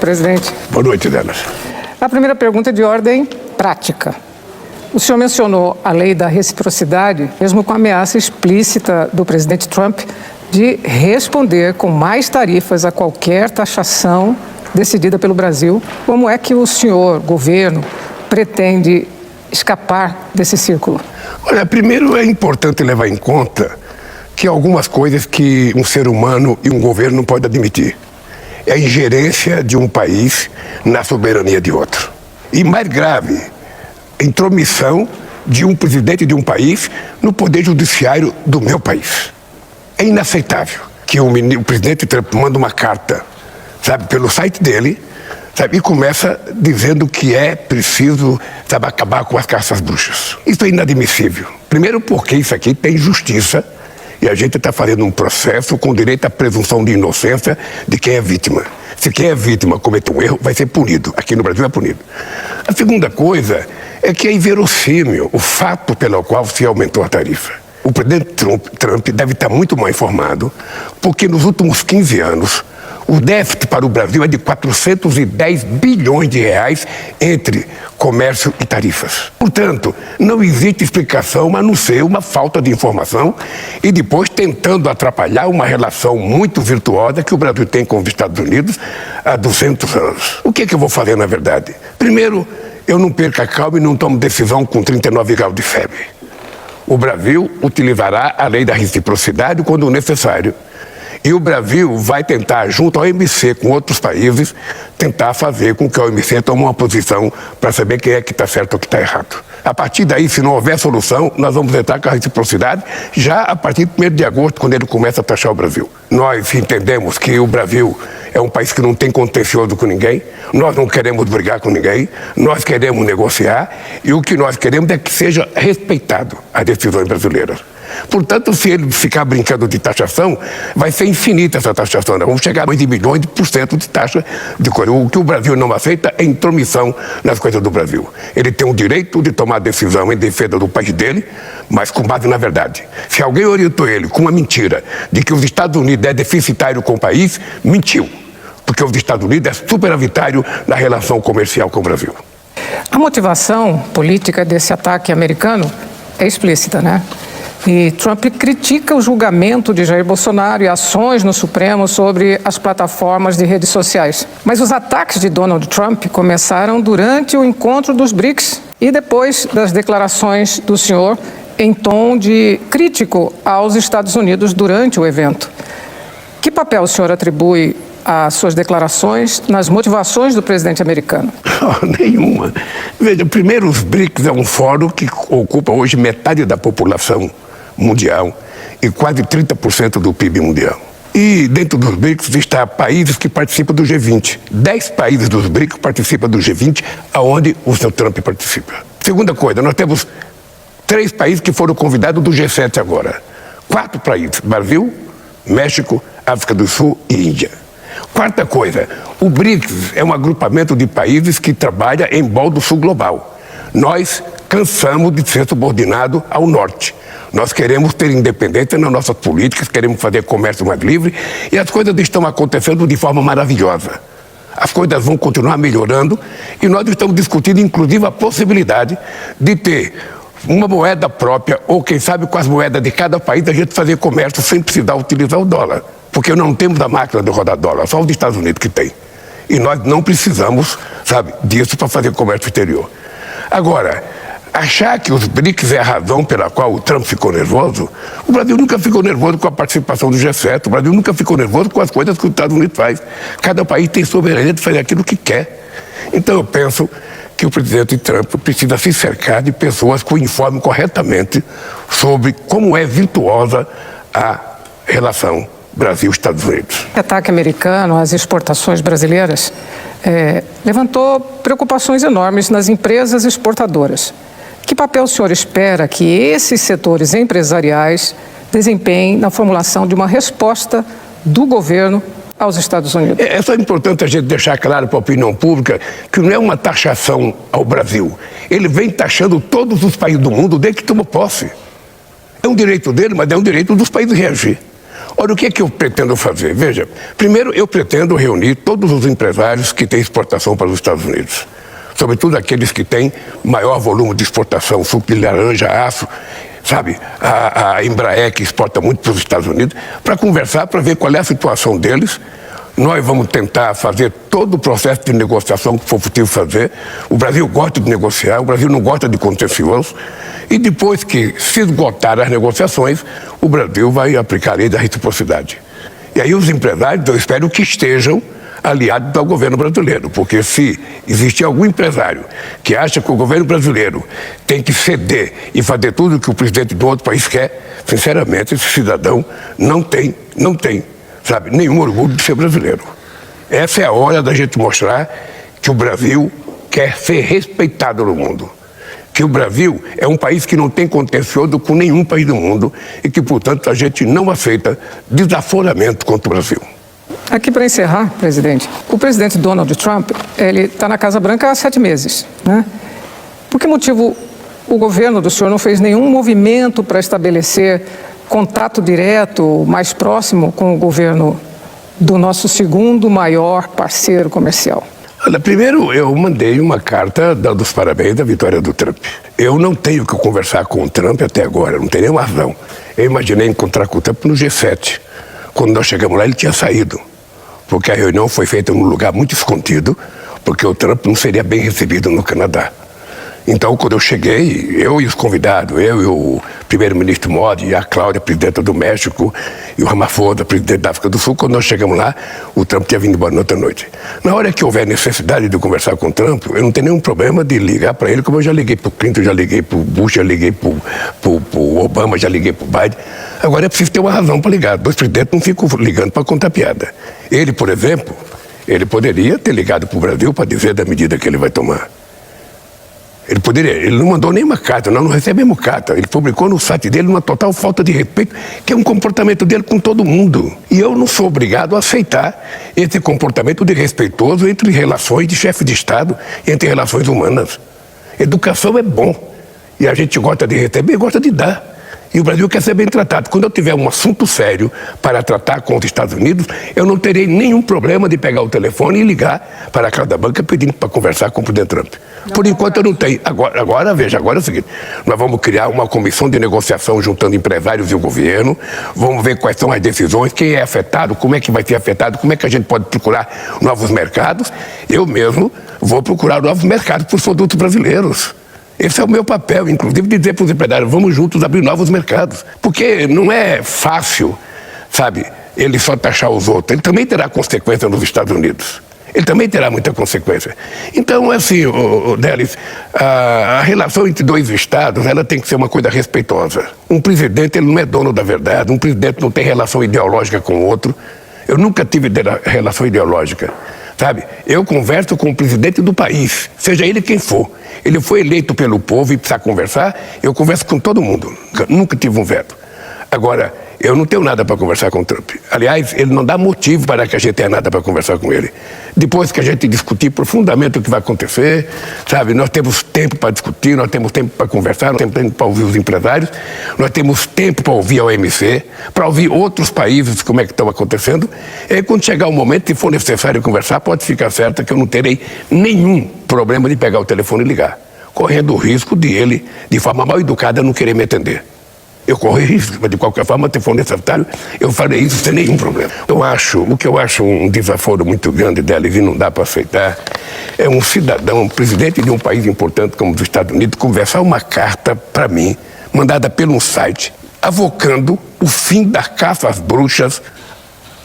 presidente. Boa noite, Delas. A primeira pergunta é de ordem prática. O senhor mencionou a lei da reciprocidade, mesmo com a ameaça explícita do presidente Trump de responder com mais tarifas a qualquer taxação decidida pelo Brasil. Como é que o senhor, governo, pretende escapar desse círculo? Olha, primeiro é importante levar em conta que há algumas coisas que um ser humano e um governo não podem admitir. É a ingerência de um país na soberania de outro. E mais grave, a intromissão de um presidente de um país no poder judiciário do meu país. É inaceitável que o presidente Trump manda uma carta, sabe, pelo site dele, sabe, e começa dizendo que é preciso, sabe, acabar com as caças bruxas. Isso é inadmissível. Primeiro porque isso aqui tem justiça e a gente está fazendo um processo com direito à presunção de inocência de quem é vítima. Se quem é vítima comete um erro, vai ser punido. Aqui no Brasil é punido. A segunda coisa é que é inverossímil o fato pelo qual se aumentou a tarifa. O presidente Trump deve estar muito mal informado, porque nos últimos 15 anos, o déficit para o Brasil é de 410 bilhões de reais entre comércio e tarifas. Portanto, não existe explicação a não ser uma falta de informação e depois tentando atrapalhar uma relação muito virtuosa que o Brasil tem com os Estados Unidos há 200 anos. O que é que eu vou fazer, na verdade? Primeiro, eu não perco a calma e não tomo decisão com 39 graus de febre. O Brasil utilizará a lei da reciprocidade quando necessário. E o Brasil vai tentar, junto ao OMC, com outros países, tentar fazer com que a OMC tome uma posição para saber quem é que está certo ou que está errado. A partir daí, se não houver solução, nós vamos entrar com a reciprocidade já a partir do 1º de agosto, quando ele começa a taxar o Brasil. Nós entendemos que o Brasil é um país que não tem contencioso com ninguém, nós não queremos brigar com ninguém, nós queremos negociar e o que nós queremos é que seja respeitado as decisões brasileiras. Portanto, se ele ficar brincando de taxação, vai ser infinita essa taxação. Nós vamos chegar a 2 bilhões de cento de taxa de coisa. O que o Brasil não aceita é intromissão nas coisas do Brasil. Ele tem o direito de tomar decisão em defesa do país dele, mas com base na verdade. Se alguém orientou ele com uma mentira de que os Estados Unidos é deficitário com o país, mentiu. Porque os Estados Unidos é superavitário na relação comercial com o Brasil. A motivação política desse ataque americano é explícita, né? E Trump critica o julgamento de Jair Bolsonaro e ações no Supremo sobre as plataformas de redes sociais. Mas os ataques de Donald Trump começaram durante o encontro dos BRICS e depois das declarações do senhor em tom de crítico aos Estados Unidos durante o evento. Que papel o senhor atribui às suas declarações nas motivações do presidente americano? Nenhuma. Veja, primeiro, os BRICS é um fórum que ocupa hoje metade da população mundial e quase 30% do PIB mundial. E dentro dos BRICS está países que participam do G20. 10 países dos BRICS participam do G20, aonde o seu Trump participa. Segunda coisa, nós temos 3 países que foram convidados do G7 agora. 4 países, Brasil, México, África do Sul e Índia. Quarta coisa, o BRICS é um agrupamento de países que trabalha em prol do sul global. Nós cansamos de ser subordinados ao norte. Nós queremos ter independência nas nossas políticas, queremos fazer comércio mais livre e as coisas estão acontecendo de forma maravilhosa. As coisas vão continuar melhorando e nós estamos discutindo, inclusive, a possibilidade de ter uma moeda própria ou, quem sabe, com as moedas de cada país, a gente fazer comércio sem precisar utilizar o dólar. Porque não temos a máquina de rodar dólar, só os Estados Unidos que tem. E nós não precisamos, sabe, disso para fazer comércio exterior. Agora, achar que os BRICS é a razão pela qual o Trump ficou nervoso, o Brasil nunca ficou nervoso com a participação do G7, o Brasil nunca ficou nervoso com as coisas que os Estados Unidos faz. Cada país tem soberania de fazer aquilo que quer. Então eu penso que o presidente Trump precisa se cercar de pessoas que o informem corretamente sobre como é virtuosa a relação Brasil-Estados Unidos. O ataque americano às exportações brasileiras levantou preocupações enormes nas empresas exportadoras. Que papel o senhor espera que esses setores empresariais desempenhem na formulação de uma resposta do governo aos Estados Unidos? É só importante a gente deixar claro para a opinião pública que não é uma taxação ao Brasil. Ele vem taxando todos os países do mundo desde que tomou posse. É um direito dele, mas é um direito dos países reagir. Olha, o que é que eu pretendo fazer? Veja, primeiro eu pretendo reunir todos os empresários que têm exportação para os Estados Unidos, sobretudo aqueles que têm maior volume de exportação, suco de laranja, aço, sabe, a Embraer, que exporta muito para os Estados Unidos, para conversar, para ver qual é a situação deles. Nós vamos tentar fazer todo o processo de negociação que for possível fazer. O Brasil gosta de negociar, o Brasil não gosta de contencioso. E depois que se esgotar as negociações, o Brasil vai aplicar a lei da reciprocidade. E aí os empresários, eu espero que estejam aliados ao governo brasileiro, porque se existe algum empresário que acha que o governo brasileiro tem que ceder e fazer tudo o que o presidente do outro país quer, sinceramente, esse cidadão não tem, sabe, nenhum orgulho de ser brasileiro. Essa é a hora da gente mostrar que o Brasil quer ser respeitado no mundo. Que o Brasil é um país que não tem contencioso com nenhum país do mundo e que, portanto, a gente não aceita desaforamento contra o Brasil. Aqui para encerrar, presidente, o presidente Donald Trump, ele está na Casa Branca há 7 meses, né? Por que motivo o governo do senhor não fez nenhum movimento para estabelecer contato direto, mais próximo com o governo do nosso segundo maior parceiro comercial? Olha, primeiro eu mandei uma carta dando os parabéns da vitória do Trump. Eu não tenho que conversar com o Trump até agora, não tem nenhuma razão. Eu imaginei encontrar com o Trump no G7. Quando nós chegamos lá, ele tinha saído, porque a reunião foi feita num lugar muito escondido, porque o Trump não seria bem recebido no Canadá. Então, quando eu cheguei, eu e os convidados, eu e o primeiro-ministro Modi, e a Cláudia, presidenta do México, e o Ramaphosa, presidente da África do Sul, quando nós chegamos lá, o Trump tinha vindo embora na outra noite. Na hora que houver necessidade de conversar com o Trump, eu não tenho nenhum problema de ligar para ele, como eu já liguei para o Clinton, já liguei para o Bush, já liguei para o Obama, já liguei para o Biden. Agora é preciso ter uma razão para ligar. Dois presidentes não ficam ligando para contar piada. Ele, por exemplo, ele poderia ter ligado para o Brasil para dizer da medida que ele vai tomar. Ele não mandou nenhuma carta, nós não recebemos carta. Ele publicou no site dele uma total falta de respeito, que é um comportamento dele com todo mundo. E eu não sou obrigado a aceitar esse comportamento desrespeitoso entre relações de chefe de Estado e entre relações humanas. Educação é bom. E a gente gosta de receber e gosta de dar. E o Brasil quer ser bem tratado. Quando eu tiver um assunto sério para tratar com os Estados Unidos, eu não terei nenhum problema de pegar o telefone e ligar para a Casa Branca pedindo para conversar com o presidente Trump. Por enquanto eu não tenho. Agora é o seguinte, nós vamos criar uma comissão de negociação juntando empresários e o governo, vamos ver quais são as decisões, quem é afetado, como é que vai ser afetado, como é que a gente pode procurar novos mercados. Eu mesmo vou procurar novos mercados para os produtos brasileiros. Esse é o meu papel, inclusive, de dizer para os empresários, vamos juntos abrir novos mercados. Porque não é fácil, sabe, ele só taxar os outros. Ele também terá consequência nos Estados Unidos. Ele também terá muita consequência. Então, assim, Délis, a relação entre dois estados, ela tem que ser uma coisa respeitosa. Um presidente, ele não é dono da verdade, um presidente não tem relação ideológica com o outro. Eu nunca tive relação ideológica. Sabe, eu converso com o presidente do país, seja ele quem for. Ele foi eleito pelo povo e precisa conversar, eu converso com todo mundo. Nunca tive um veto. Agora, eu não tenho nada para conversar com o Trump. Aliás, ele não dá motivo para que a gente tenha nada para conversar com ele. Depois que a gente discutir profundamente o que vai acontecer, sabe, nós temos tempo para discutir, nós temos tempo para conversar, nós temos tempo para ouvir os empresários, nós temos tempo para ouvir a OMC, para ouvir outros países como é que estão acontecendo. E aí, quando chegar o momento, se for necessário conversar, pode ficar certa que eu não terei nenhum problema de pegar o telefone e ligar, correndo o risco de ele, de forma mal educada, não querer me atender. Eu corro risco, mas de qualquer forma, se for necessário, eu farei isso sem nenhum problema. O que eu acho um desaforo muito grande dela e não dá para aceitar, é um cidadão, um presidente de um país importante como os Estados Unidos, conversar uma carta para mim, mandada pelo site, avocando o fim da caça às bruxas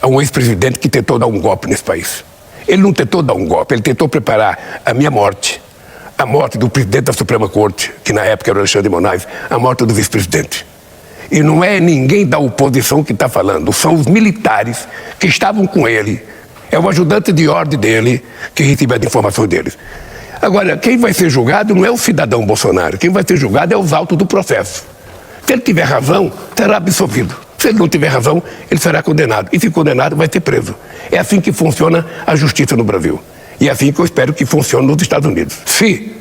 a um ex-presidente que tentou dar um golpe nesse país. Ele não tentou dar um golpe, ele tentou preparar a minha morte, a morte do presidente da Suprema Corte, que na época era o Alexandre de Moraes, a morte do vice-presidente. E não é ninguém da oposição que está falando, são os militares que estavam com ele. É o ajudante de ordem dele que recebeu as informações deles. Agora, quem vai ser julgado não é o cidadão Bolsonaro, quem vai ser julgado é os autos do processo. Se ele tiver razão, será absolvido. Se ele não tiver razão, ele será condenado. E se condenado, vai ser preso. É assim que funciona a justiça no Brasil. E é assim que eu espero que funcione nos Estados Unidos. Se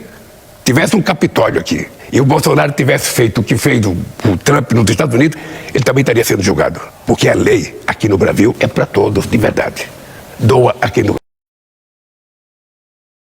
tivesse um Capitólio aqui e o Bolsonaro tivesse feito o que fez o Trump nos Estados Unidos, ele também estaria sendo julgado. Porque a lei aqui no Brasil é para todos, de verdade. Doa a quem doa.